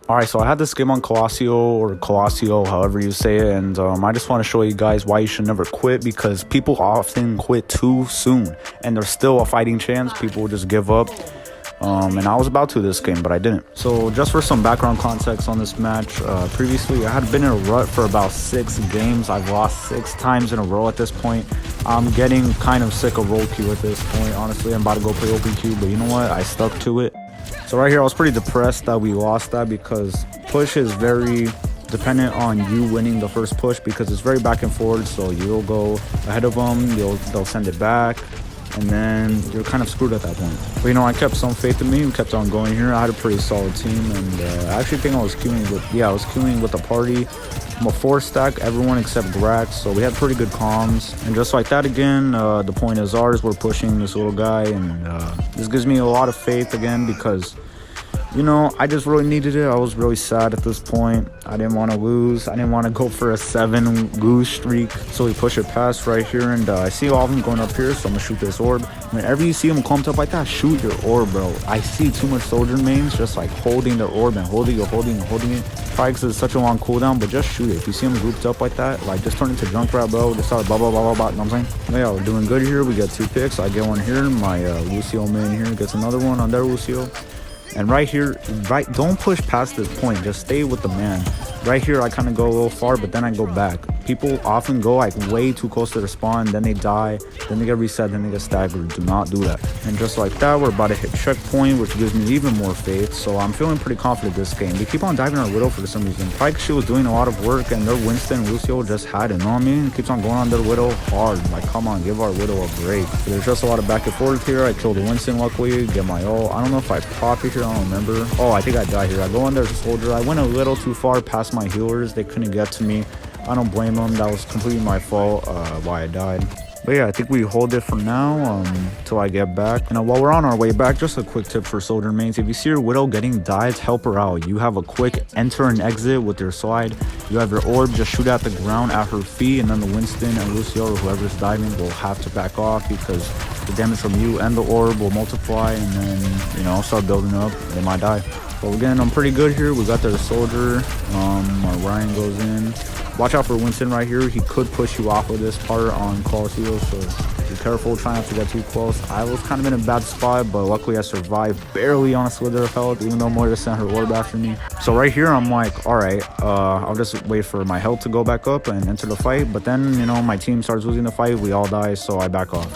Alright, so I had this game on Colossio, or Colossio, however you say it, and I just want to show you guys why you should never quit, because people often quit too soon, and there's still a fighting chance. People will just give up, and I was about to this game, but I didn't. So just for some background context on this match, previously I had been in a rut for about 6 games. I've lost 6 times in a row at this point. I'm getting kind of sick of roll queue at this point, honestly. I'm about to go play open queue, but you know what? I stuck to it. So right here, I was pretty depressed that we lost that, because push is very dependent on you winning the first push, because it's very back and forth. So you'll go ahead of them, they'll send it back, and then you're kind of screwed at that point. But you know, I kept some faith in me and kept on going here. I had a pretty solid team, and I actually think I was queuing with the party. I'm a 4-stack, everyone except Grax, so we had pretty good comms. And just like that again, the point is ours. We're pushing this little guy, and this gives me a lot of faith again, because you know, I just really needed it. I was really sad at this point. I didn't want to lose. I didn't want to go for a 7 goose streak. So we push it past right here, and I see all of them going up here, so I'm going to shoot this orb. Whenever you see them clumped up like that, shoot your orb, bro. I see too much soldier mains just like holding their orb and holding it. Probably because it's such a long cooldown, but just shoot it. If you see them grouped up like that, like just turn into Junkrat, bro. Just start blah, blah, blah, blah, blah. You know what I'm saying? But yeah, we're doing good here. We got 2 picks. I get one here. My Lucio main here gets another one on their Lucio. And right here, don't push past this point, just stay with the man. Right here, I kind of go a little far, but then I go back. People often go like way too close to their spawn, then they die, then they get reset, then they get staggered. Do not do that. And just like that, we're about to hit checkpoint, which gives me even more faith. So I'm feeling pretty confident this game. They keep on diving our Widow for some reason. Probably 'cause she was doing a lot of work, and their Winston and Lucio just had it. You know what I mean? Keeps on going on their Widow hard. Like, come on, give our Widow a break. But there's just a lot of back and forth here. I killed the Winston, luckily, get my ult. I don't know if I pop it here, I don't remember. Oh, I think I died here. I go on their soldier. I went a little too far past my healers. They couldn't get to me. I don't blame them. That was completely my fault why I died. But yeah, I think we hold it for now till I get back. And while we're on our way back, just a quick tip for soldier mains. If you see your Widow getting dives, help her out. You have a quick enter and exit with your slide. You have your orb, just shoot at the ground at her feet, and then the Winston and Lucio or whoever's diving will have to back off, because the damage from you and the orb will multiply, and then, you know, start building up. They might die. But again, I'm pretty good here. We got their soldier. Our Ryan goes in. Watch out for Winston right here. He could push you off of this part on Colossio, so be careful. Try not to get too close. I was kind of in a bad spot, but luckily I survived barely on a slither of health, even though Moira sent her orb after me. So right here, I'm like, all right, I'll just wait for my health to go back up and enter the fight. But then, you know, my team starts losing the fight. We all die, so I back off.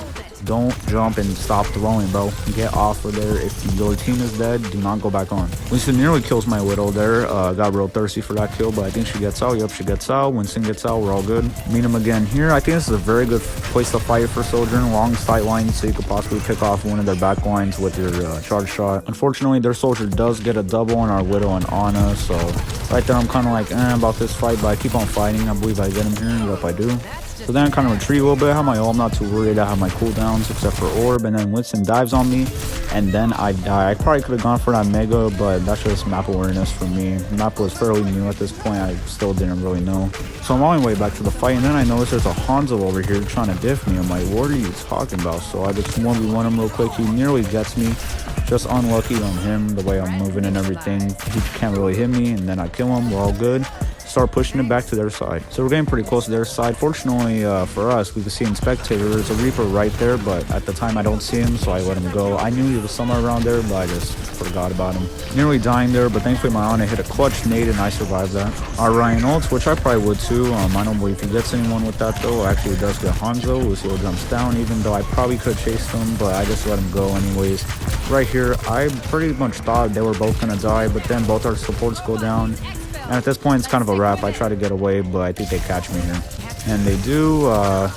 Don't jump and stop throwing, bro. Get off of there. If your team is dead, do not go back on. Winston nearly kills my Widow there. Got real thirsty for that kill, but I think she gets out. Yep, she gets out. Winston gets out. We're all good. Meet him again here. I think this is a very good place to fight for soldier. Long sight lines, so you could possibly pick off one of their back lines with your charge shot. Unfortunately, their soldier does get a double on our Widow and Ana, so right there I'm kind of like about this fight, but I keep on fighting. I believe I get him here. Yep, I do. So then I kind of retreat a little bit. I have my ult, I'm not too worried. I have my cooldowns except for orb, and then Winston dives on me, and then I die. I probably could have gone for that mega, but that's just map awareness for me. The map was fairly new at this point. I still didn't really know. So I'm on my way back to the fight, and then I notice there's a Hanzo over here trying to diff me. I'm like, what are you talking about? So I just 1v1 him real quick. He nearly gets me. Just unlucky on him, the way I'm moving and everything. He can't really hit me, and then I kill him. We're all good. Start pushing it back to their side. So we're getting pretty close to their side. Fortunately for us, we can see in spectator, there's a Reaper right there, but at the time I don't see him, so I let him go. I knew he was somewhere around there, but I just forgot about him. Nearly dying there, but thankfully my Ana hit a clutch nade and I survived that. Our Ryan ults, which I probably would too. I don't believe he gets anyone with that though. Actually, he does get Hanzo. Lucio jumps down, even though I probably could have chased him, but I just let him go anyways. Right here, I pretty much thought they were both gonna die, but then both our supports go down. And at this point, it's kind of a wrap. I try to get away, but I think they catch me here. And they do.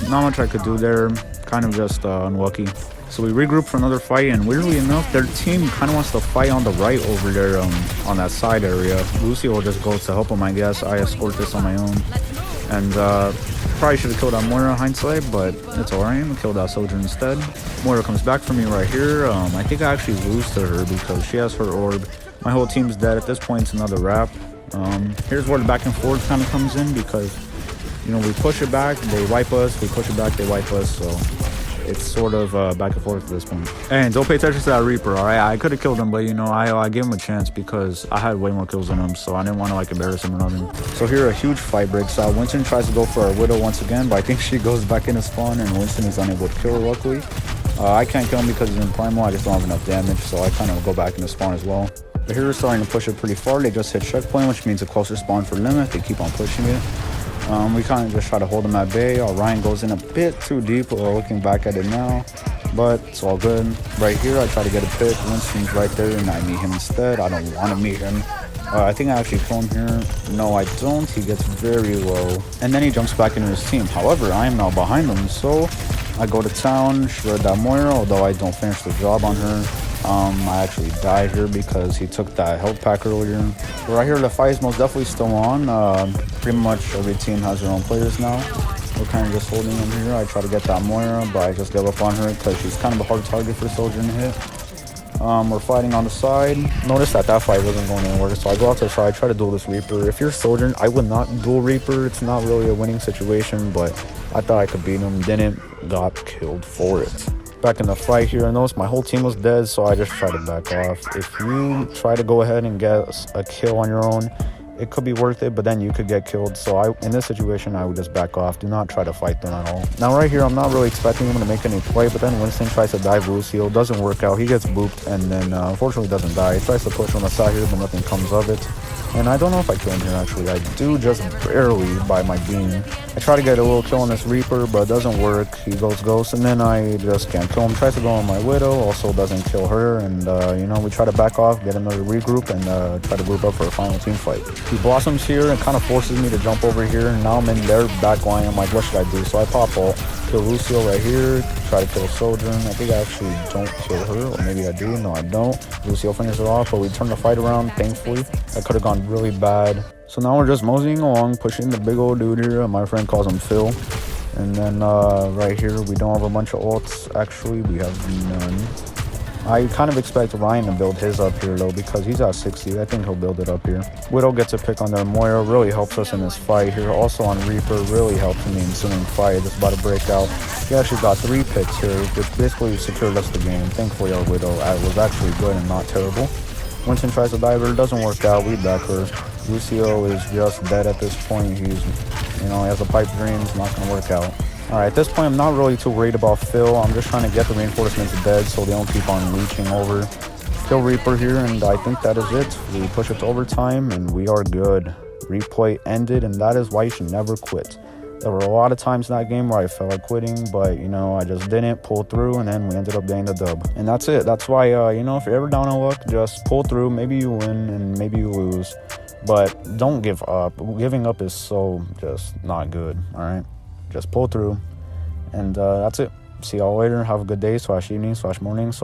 Not much I could do there. Kind of just unlucky. So we regroup for another fight, and weirdly enough, their team kind of wants to fight on the right over there on that side area. Lucio just goes to help him, I guess. I escort this on my own. And probably should have killed that Moira in hindsight, but it's alright. I killed that soldier instead. Moira comes back for me right here. I think I actually lose to her because she has her orb. My whole team's dead. At this point, it's another wrap. Here's where the back and forth kind of comes in, because, you know, we push it back, they wipe us. We push it back, they wipe us. So it's sort of back and forth at this point. And don't pay attention to that Reaper, alright? I could have killed him, but you know, I gave him a chance because I had way more kills than him, so I didn't want to like embarrass him or nothing. So here a huge fight breaks out. Winston tries to go for our Widow once again, but I think she goes back into spawn and Winston is unable to kill her, luckily. I can't kill him because he's in primal. I just don't have enough damage, so I kind of go back into spawn as well. But here we're starting to push it pretty far. They just hit checkpoint, which means a closer spawn for limit. They keep on pushing it. We kind of just try to hold them at bay. Ryan goes in a bit too deep. We're looking back at it now, but it's all good. Right here, I try to get a pick. Winston's right there, and I meet him instead. I don't want to meet him. I think I actually kill him here. No, I don't. He gets very low, and then he jumps back into his team. However, I am now behind him, so I go to town, shred that Moira, although I don't finish the job on her. I actually died here because he took that health pack earlier. But right here, the fight is most definitely still on. Pretty much every team has their own players now. We're kind of just holding him here. I try to get that Moira, but I just give up on her because she's kind of a hard target for Sojourn to hit. We're fighting on the side. Notice that fight wasn't going anywhere, so I go out to the side, try to duel this Reaper. If you're Sojourn, I would not duel Reaper. It's not really a winning situation, but I thought I could beat him. Didn't. Got killed for it. Back in the fight here, I noticed my whole team was dead, so I just tried to back off. If you try to go ahead and get a kill on your own, it could be worth it, but then you could get killed. So in this situation, I would just back off. Do not try to fight them at all. Now right here, I'm not really expecting him to make any play, but then Winston tries to dive Lucio. Doesn't work out. He gets booped, and then unfortunately doesn't die. He tries to push on the side here, but nothing comes of it. And I don't know if I kill him here, actually. I do just barely by my beam. I try to get a little kill on this Reaper, but it doesn't work. He goes ghost, and then I just can't kill him. Tries to go on my Widow, also doesn't kill her. And, you know, we try to back off, get another regroup, and try to group up for a final team fight. He blossoms here and kind of forces me to jump over here. And now I'm in their back line. I'm like, what should I do? So I pop ult, kill Lucio right here, try to kill Sojourn. I think I actually don't kill her, or maybe I do. No, I don't. Lucio finishes her off, but we turn the fight around, thankfully. That could have gone really bad. So now we're just moseying along, pushing the big old dude here. My friend calls him Phil. And then right here, we don't have a bunch of ults. Actually, we have none. I kind of expect Ryan to build his up here, though, because he's at 60. I think he'll build it up here. Widow gets a pick on their Moira. Really helps us in this fight here. Also on Reaper, really helps in the ensuing fight. It's about to break out. He actually got 3 picks here, which basically secured us the game. Thankfully, our Widow was actually good and not terrible. Winston tries to dive her. Doesn't work out. We back her. Lucio is just dead at this point. He's, you know, he has a pipe dream. It's not going to work out. Alright, at this point, I'm not really too worried about Phil. I'm just trying to get the reinforcements dead so they don't keep on reaching over. Kill Reaper here, and I think that is it. We push it to overtime, and we are good. Replay ended, and that is why you should never quit. There were a lot of times in that game where I felt like quitting, but, you know, I just didn't pull through, and then we ended up getting the dub. And that's it. That's why, you know, if you're ever down on luck, just pull through. Maybe you win, and maybe you lose. But don't give up. Giving up is so just not good, all right? Just pull through. And that's it. See y'all later. Have a good day / evening / morning /